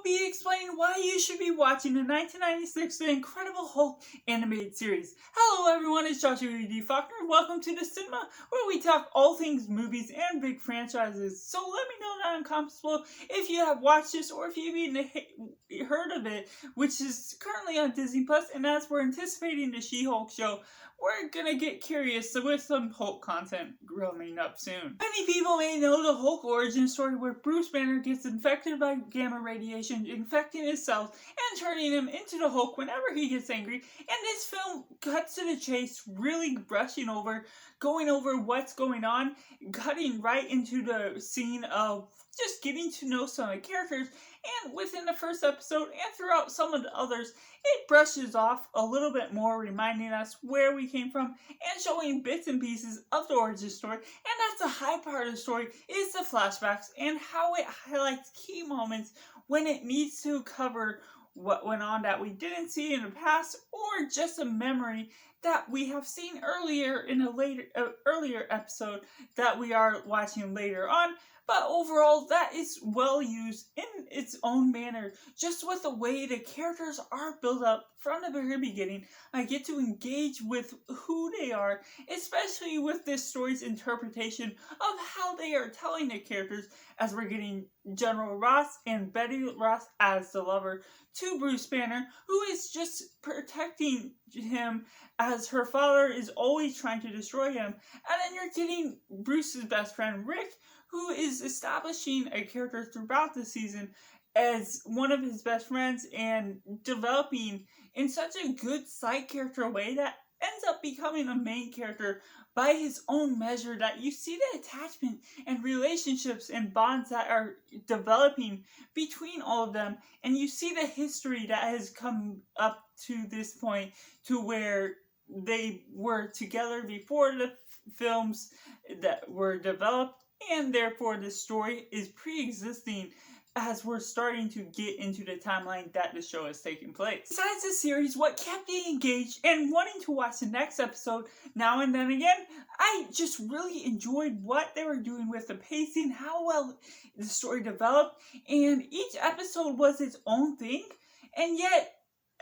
be explaining why you should be watching the 1996 The Incredible Hulk animated series. Hello everyone, it's Joshua D. Faulkner. Welcome to the cinema, where we talk all things movies and big franchises. So let me know that I'm comfortable if you have watched this or if you've even heard of it, which is currently on Disney Plus. And as we're anticipating the She-Hulk show, we're gonna get curious with some Hulk content growing up soon. Many people may know the Hulk origin story where Bruce Banner gets infected by gamma radiation, infecting his cells and turning him into the Hulk whenever he gets angry. And this film cuts to the chase, really going over what's going on, cutting right into the scene of just getting to know some of the characters. And within the first episode and throughout some of the others, it brushes off a little bit more, reminding us where we came from and showing bits and pieces of the origin story. And that's a high part of the story, is the flashbacks and how it highlights key moments when it needs to cover what went on that we didn't see in the past, or just a memory that we have seen earlier in a earlier episode that we are watching later on. But overall, that is well used in its own manner, just with the way the characters are built up from the very beginning. I get to engage with who they are, especially with this story's interpretation of how they are telling the characters, as we're getting General Ross and Betty Ross as the lover to Bruce Banner, who is just protecting him as her father is always trying to destroy him. And then you're getting Bruce's best friend Rick, who is establishing a character throughout the season as one of his best friends and developing in such a good side character way that ends up becoming a main character by his own measure, that you see the attachment and relationships and bonds that are developing between all of them, and you see the history that has come up to this point to where they were together before the films that were developed, and therefore the story is pre-existing as we're starting to get into the timeline that the show is taking place. Besides the series, what kept me engaged and wanting to watch the next episode now and then again, I just really enjoyed what they were doing with the pacing, how well the story developed, and each episode was its own thing. And yet,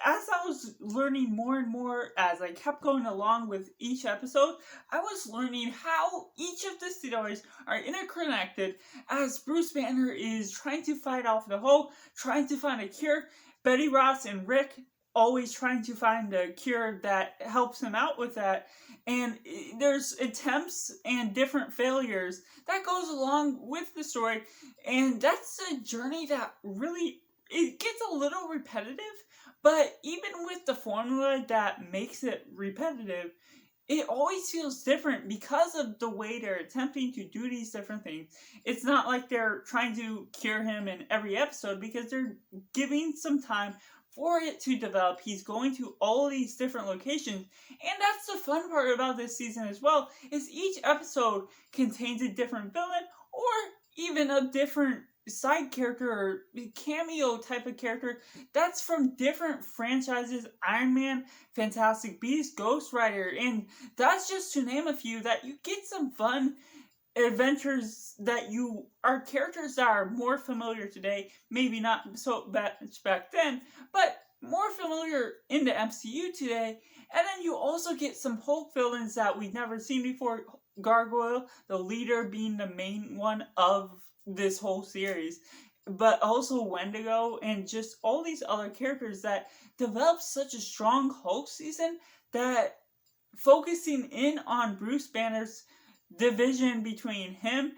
as I was learning more and more as I kept going along with each episode, I was learning how each of the stories are interconnected as Bruce Banner is trying to fight off the Hulk, trying to find a cure. Betty Ross and Rick always trying to find a cure that helps him out with that. And there's attempts and different failures that goes along with the story. And that's a journey that really, it gets a little repetitive. But even with the formula that makes it repetitive, it always feels different because of the way they're attempting to do these different things. It's not like they're trying to cure him in every episode, because they're giving some time for it to develop. He's going to all these different locations. And that's the fun part about this season as well, is each episode contains a different villain or even a different side character or cameo type of character that's from different franchises: Iron Man, Fantastic Beasts, Ghost Rider, and that's just to name a few. That you get some fun adventures that you are characters that are more familiar today, maybe not so much back then, but more familiar in the MCU today. And then you also get some Hulk villains that we've never seen before. Gargoyle, the leader, being the main one of this whole series, but also Wendigo and just all these other characters that develop such a strong Hulk season, that focusing in on Bruce Banner's division between him,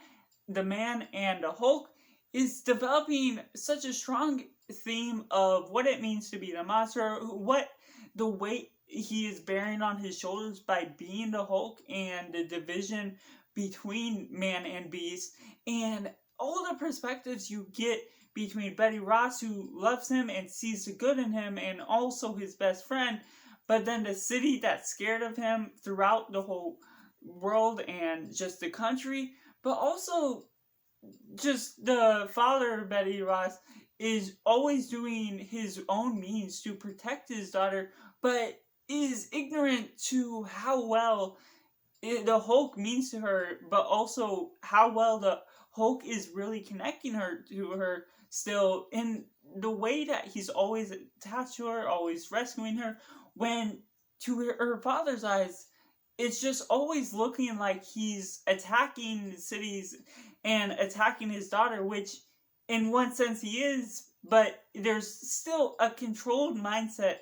the Man, and the Hulk is developing such a strong theme of what it means to be the monster, what the weight he is bearing on his shoulders by being the Hulk, and the division between Man and Beast, and all the perspectives you get between Betty Ross, who loves him and sees the good in him, and also his best friend, but then the city that's scared of him throughout the whole world and just the country, but also just the father of Betty Ross is always doing his own means to protect his daughter, but is ignorant to how well the Hulk means to her, but also how well the Hulk is really connecting her to her still in the way that he's always attached to her, always rescuing her, when to her father's eyes, it's just always looking like he's attacking cities and attacking his daughter, which in one sense he is, but there's still a controlled mindset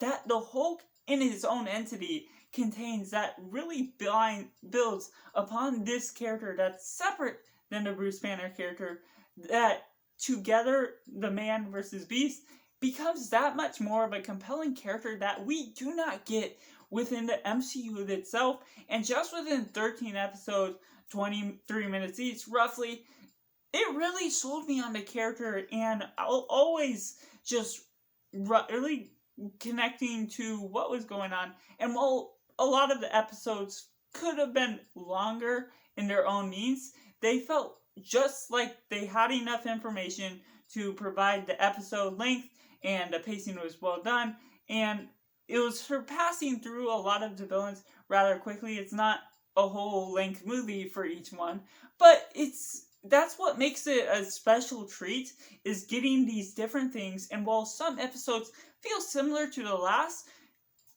that the Hulk in his own entity contains that really builds upon this character that's separate than the Bruce Banner character, that together the Man versus Beast becomes that much more of a compelling character that we do not get within the MCU itself. And just within 13 episodes, 23 minutes each, roughly, it really sold me on the character, and I'll always just really connecting to what was going on. And while a lot of the episodes could have been longer in their own means, they felt just like they had enough information to provide the episode length, and the pacing was well done, and it was surpassing through a lot of the villains rather quickly. It's not a whole length movie for each one, but that's what makes it a special treat, is getting these different things. And while some episodes feel similar to the last,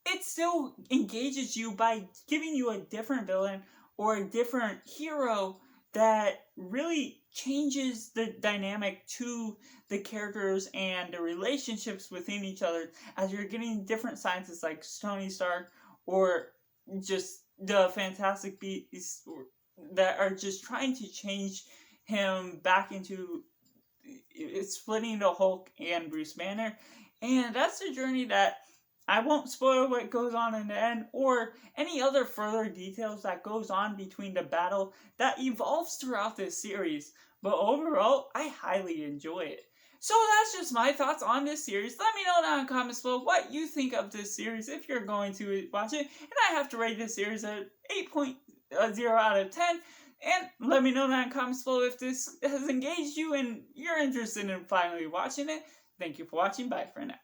it still engages you by giving you a different villain or a different hero that really changes the dynamic to the characters and the relationships within each other, as you're getting different scientists like Tony Stark or just the Fantastic Beasts that are just trying to change him back into splitting the Hulk and Bruce Banner. And that's a journey that I won't spoil what goes on in the end or any other further details that goes on between the battle that evolves throughout this series. But overall, I highly enjoy it. So that's just my thoughts on this series. Let me know down in the comments below what you think of this series if you're going to watch it. And I have to rate this series at 8.0 out of 10. And let me know down in the comments below if this has engaged you and you're interested in finally watching it. Thank you for watching. Bye for now.